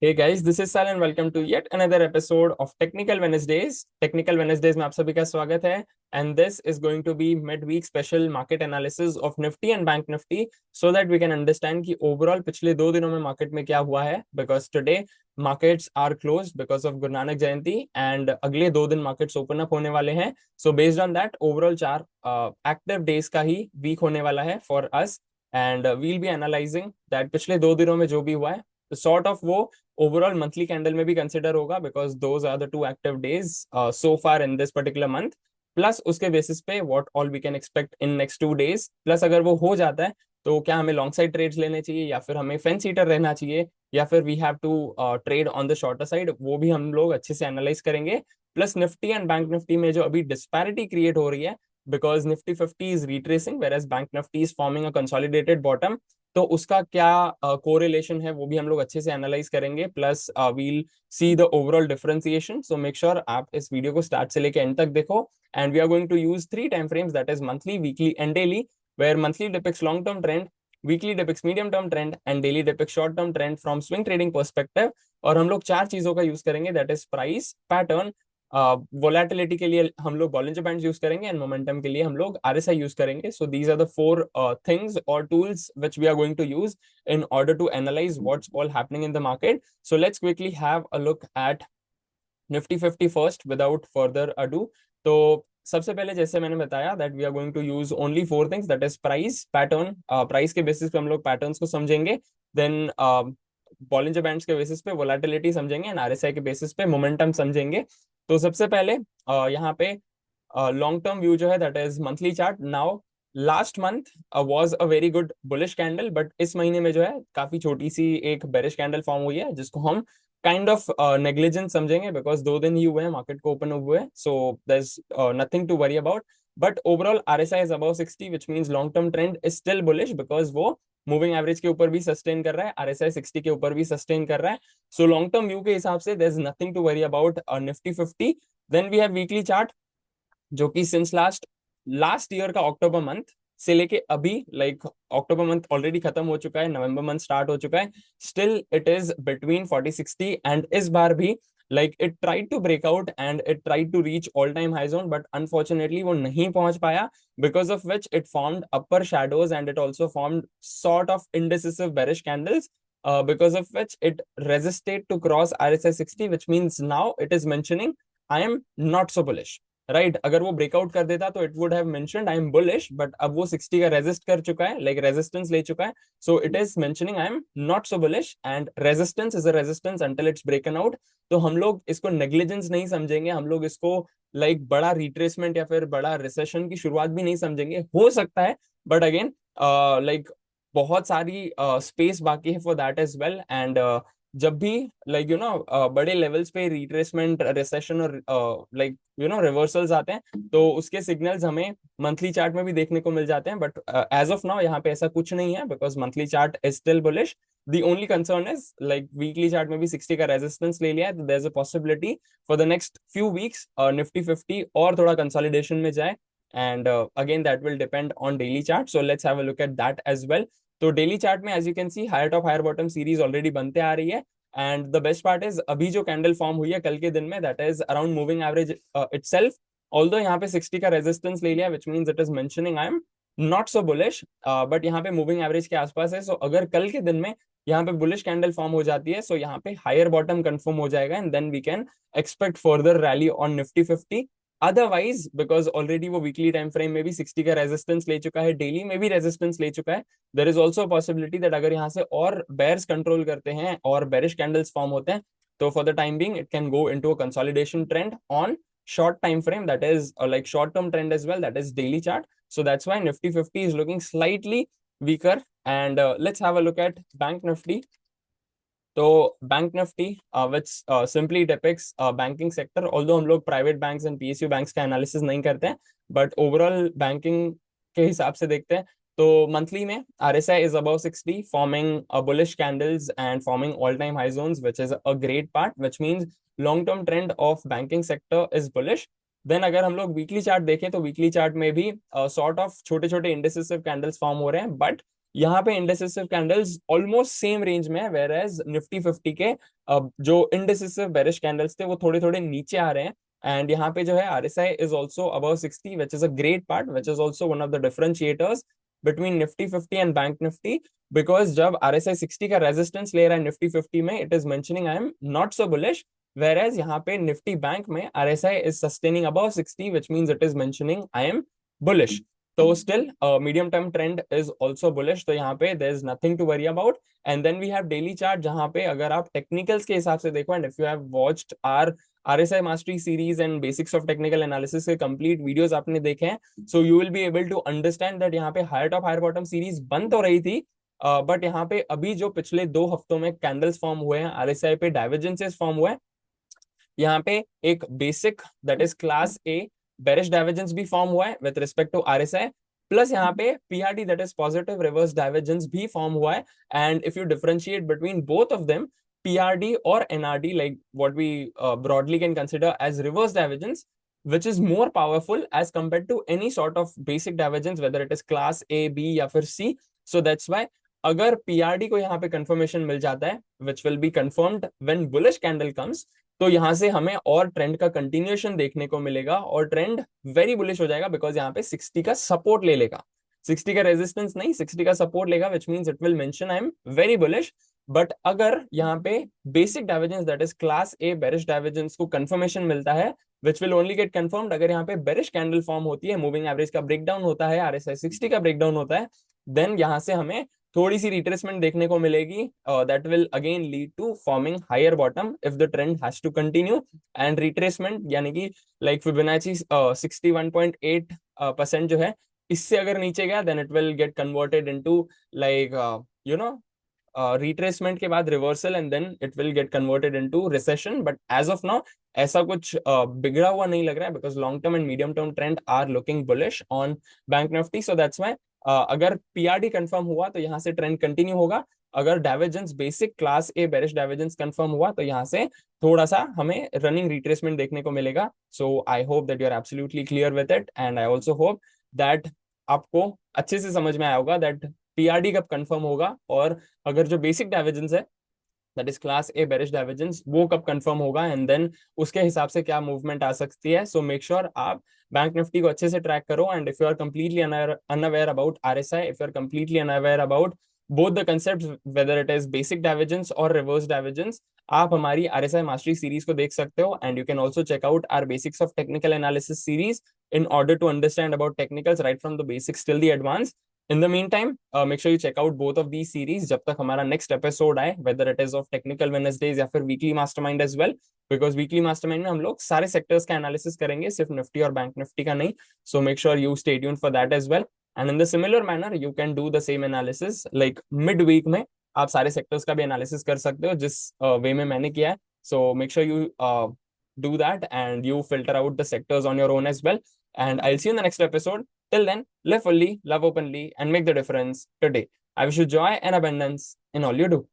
Hey guys, this is Sal and welcome to yet another episode of Technical Wednesdays. Technical Wednesdays में आप सभी का स्वागत है and this is going to be mid-week special market analysis of Nifty and Bank Nifty so that we can understand कि overall पिछले 2 दिनों में market में क्या हुआ है because today markets are closed because of Guru Nanak Jayanti and अगले 2 दिन markets open up होने वाले हैं. So based on that overall 4 active days का ही week होने वाला है for us and we'll be analyzing that पिछले 2 दिनों में जो भी हुआ है sort of वो ओवरऑल मंथली कैंडल में भी कंसिडर होगा because those are the 2 active days so far in this particular month. Plus उसके बेसिस पे what all we can expect in next 2 days. Plus अगर वो हो जाता है तो क्या हमें लॉन्ग साइड ट्रेड्स लेने चाहिए या फिर हमें फेंस ईटर रहना चाहिए या फिर we have to trade on the shorter side, वो भी हम लोग अच्छे से एनालाइज करेंगे. Plus Nifty and bank Nifty में जो अभी डिस्पैरिटी क्रिएट हो रही है because Nifty 50 is retracing whereas bank Nifty is forming a consolidated bottom, तो उसका क्या कोरिलेशन है वो भी हम लोग अच्छे से एनालाइज करेंगे. Plus we'll see the overall differentiation. So make sure आप इस वीडियो को स्टार्ट से लेके एंड तक देखो end we are going to use 3 time frames that is monthly, weekly and daily, where monthly depicts long term trend, weekly depicts medium term trend and daily depicts short term trend from swing trading perspective. और हम लोग 4 चीजों का use करेंगे that is price, pattern, volatility के लिए हम लोग बॉलिंजर बैंड यूज करेंगे एंड मोमेंटम के लिए हम लोग आरएसआई यूज करेंगे. सो दीज आर द 4 थिंग्स और tools which we are going to use in order to analyze what's all happening in the market. So let's quickly have a look at Nifty 50 first without further ado. तो सबसे पहले जैसे मैंने बताया that we are going to use only 4 things, that is price, pattern, price के basis पे हम लोग पैटर्न्स को समझेंगे, देन बॉलिंजर बैंड्स के बेसिस पे वोलेटिलिटी समझेंगे एंड आरएसआई के बेसिस पे मोमेंटम समझेंगे. तो सबसे पहले यहाँ पे लॉन्ग टर्म व्यू जो है that is monthly chart. Now last month was a very good bullish candle but इस महीने में जो है काफी छोटी सी एक बेरिश कैंडल फॉर्म हुई है जिसको हम काइंड ऑफ नेग्लिजेंस समझेंगे बिकॉज 2 दिन ही हुए हैं मार्केट को ओपन हुए. So there is nothing to worry about. But overall RSI is above 60 which means long term trend is still bullish because वो मूविंग एवरेज के ऊपर भी सस्टेन कर रहा है, आरएसआई 60 के ऊपर भी सस्टेन कर रहा है. सो लॉन्ग टर्म व्यू के हिसाब से there is nothing to worry about Nifty 50. Then we have weekly chart जो कि सिंस लास्ट ईयर का अक्टूबर मंथ से लेके अभी लाइक अक्टूबर मंथ ऑलरेडी खत्म हो चुका है, नवंबर मंथ स्टार्ट हो चुका है, still it is between 40-60 and इस बार भी like it tried to break out and it tried to reach all time high zone but unfortunately वो नहीं पहुंच पाया because of which it formed upper shadows and it also formed sort of indecisive bearish candles because of which it resisted to cross RSI 60, which means now it is mentioning I am not so bullish. Right अगर वो breakout कर देता तो it would have mentioned I am bullish but अब वो 60 का resist कर चुका है, लाइक रेजिस्टेंस ले चुका है. So it is mentioning I am not so bullish and resistance is a resistance until it's ब्रेकन out. तो हम लोग इसको नेग्लिजेंस नहीं समझेंगे, हम लोग इसको लाइक बड़ा रिट्रेसमेंट या फिर बड़ा रिसेशन की शुरुआत भी नहीं समझेंगे. हो सकता है बट अगेन लाइक बहुत सारी स्पेस बाकी है for that as well. And जब भी लाइक यू नो बड़े लेवल्स पे रिट्रेसमेंट, रिसेशन और लाइक यू नो रिवर्सल्स आते हैं तो उसके सिग्नल्स हमें मंथली चार्ट में भी देखने को मिल जाते हैं. बट एज ऑफ नाउ यहाँ पे ऐसा कुछ नहीं है because monthly chart is still bullish. The only concern is like weekly chart में भी 60 का रेजिस्टेंस ले लिया है तो there is a possibility for the next few weeks Nifty 50 और थोड़ा कंसोलिडेशन में जाए. And again that will depend on daily chart. So let's have a look at that as well. तो डेली चार्ट में as you can see higher top higher bottom series already बनते आ रही है and the best part is अभी जो candle form हुई है कल के दिन में that is around moving average itself. Although यहाँ पे 60 का रेजिस्टेंस ले लिया which means it is mentioning I am not so bullish but यहाँ पे मूविंग एवरेज के आसपास है. सो अगर कल के दिन में यहाँ पे बुलिश कैंडल फॉर्म हो जाती है सो यहाँ पे हायर बॉटम कंफर्म हो जाएगा and then we can expect further rally on Nifty 50. Otherwise because already वो वीकली टाइम फ्रेम में भी 60 का रेजिस्टेंस ले चुका है, डेली में भी रेजिस्टेंस ले चुका है. There is also possibility that अगर यहाँ से और बेयर्स कंट्रोल करते हैं और बेरिश कैंडल्स फॉर्म होते हैं तो for the time being it can go into a consolidation trend on short time frame, that is like short term trend as well, that is daily chart. So that's why Nifty 50 is looking slightly weaker. And let's have a look at Bank Nifty. तो bank Nifty विच simply depicts banking sector, although हम लोग private banks and PSU banks का analysis नहीं करते हैं but overall banking के हिसाब से देखते हैं. तो मंथली में RSI is above 60 forming bullish candles and forming all time high zones which is a great part which means long term trend of banking sector is bullish. Then अगर हम लोग वीकली चार्ट देखें तो weekly chart में भी sort of छोटे छोटे indecisive candles form हो रहे हैं बट यहाँ पे इंडेसिसिव कैंडल्स ऑलमोस्ट सेम रेंज में है, वेयर एज निफ्टी 50 के जो इंडेसिसिव बेरिश कैंडल्स थे वो थोड़े थोड़े नीचे आ रहे हैं। एंड यहाँ पे जो है RSI is also above 60, which is a great part, which is also one of the differentiators between Nifty 50 and bank Nifty. Because जब RSI 60 का रेजिस्टेंस ले रहा है निफ्टी 50 में, it is mentioning I am not so bullish, whereas यहाँ पे Nifty bank में RSI is sustaining above 60, which means it is mentioning I am bullish. तो still medium term trend is also bullish, तो यहाँ पे there is nothing to worry about. And then we have daily chart, जहाँ पे अगर आप technicals के हिसाब से देखो, and if you have watched our RSI Mastery series and Basics of Technical Analysis के complete videos आपने देखे हैं, so you will be able to understand that यहाँ पे higher top higher bottom series बन तो रही थी, बट यहाँ पे अभी जो पिछले 2 हफ्तों में कैंडल्स फॉर्म हुए हैं, RSI पे डाइवर्जेंसेस फॉर्म हुए हैं, यहाँ पे एक basic that is class A bearish divergence भी फॉर्म हुआ है with respect to RSI, plus यहाँ पे PRD that is positive reverse divergence भी फॉर्म हुआ है। And if you differentiate between both of them, PRD और NRD, like what we broadly can consider as reverse divergence, which is more powerful as compared to any sort of basic divergence, whether it is class A, B या फिर C. So that's why अगर PRD को यहाँ पे confirmation मिल जाता है, which will be confirmed when bullish candle comes, तो यहाँ से हमें और ट्रेंड का कंटिन्यूएशन देखने को मिलेगा और ट्रेंड वेरी बुलिश हो जाएगा, बिकॉज यहाँ पे 60 का सपोर्ट ले लेगा, 60 का रेजिस्टेंस नहीं, 60 का सपोर्ट लेगा, which means it will mention I am very bullish. But अगर यहाँ पे basic divergence that is class A bearish divergence को कंफर्मेशन मिलता है, which will only get confirmed अगर यहाँ पे बेरिश कैंडल फॉर्म होती है, मूविंग एवरेज का ब्रेकडाउन होता है, RSI 60 का ब्रेकडाउन होता है, देन यहाँ से हमें थोड़ी सी रिट्रेसमेंट देखने को मिलेगी, that will again lead to forming higher bottom if the trend has to continue. And retracement यानी कि लाइक फिबोनाची 61.8% जो है, इससे अगर नीचे गया then it will get converted into like you know retracement के बाद reversal, and then it will get converted into recession. But as of now ऐसा कुछ बिगड़ा हुआ नहीं लग रहा है, because long term and medium term trend are looking bullish on bank Nifty. So that's why अगर PRD कंफर्म हुआ तो यहाँ से ट्रेंड कंटिन्यू होगा, अगर divergence basic class A bearish divergence confirm हुआ तो यहाँ से थोड़ा सा हमें रनिंग रिट्रेसमेंट देखने को मिलेगा। So I hope that you are absolutely clear with it, and I also hope that आपको अच्छे से समझ में आया होगा दैट PRD कब कंफर्म होगा, और अगर जो बेसिक डाइवर्जेंस है that is class A bearish divergence वो कब कंफर्म होगा, एंड देन उसके हिसाब से क्या मूवमेंट आ सकती है। सो मेक श्योर आप बैंक निफ्टी को अच्छे से ट्रैक करो, and if you are completely unaware about RSI, if you are completely unaware about both the concepts, whether it is basic divergence or reverse divergence, आप हमारी RSI mastery series को देख सकते हो, and you can also check out our basics of technical analysis series in order to understand about technicals right from the basics till the advanced. In the meantime, make sure you check out both of these series जब तक हमारा next episode आए, whether it is of technical Wednesdays या फिर weekly mastermind as well, because weekly mastermind में हम लोग सारे sectors का analysis करेंगे, सिर्फ निफ्टी और बैंक निफ्टी का नहीं। So make sure you stay tuned for that as well. And in the similar manner, you can do the same analysis like midweek में आप सारे sectors का भी analysis कर सकते हो जिस way में मैंने किया है। So make sure you do that and you filter out the sectors on your own as well. And I'll see you in the next episode. Till then, live fully, love openly, and make the difference today. I wish you joy and abundance in all you do.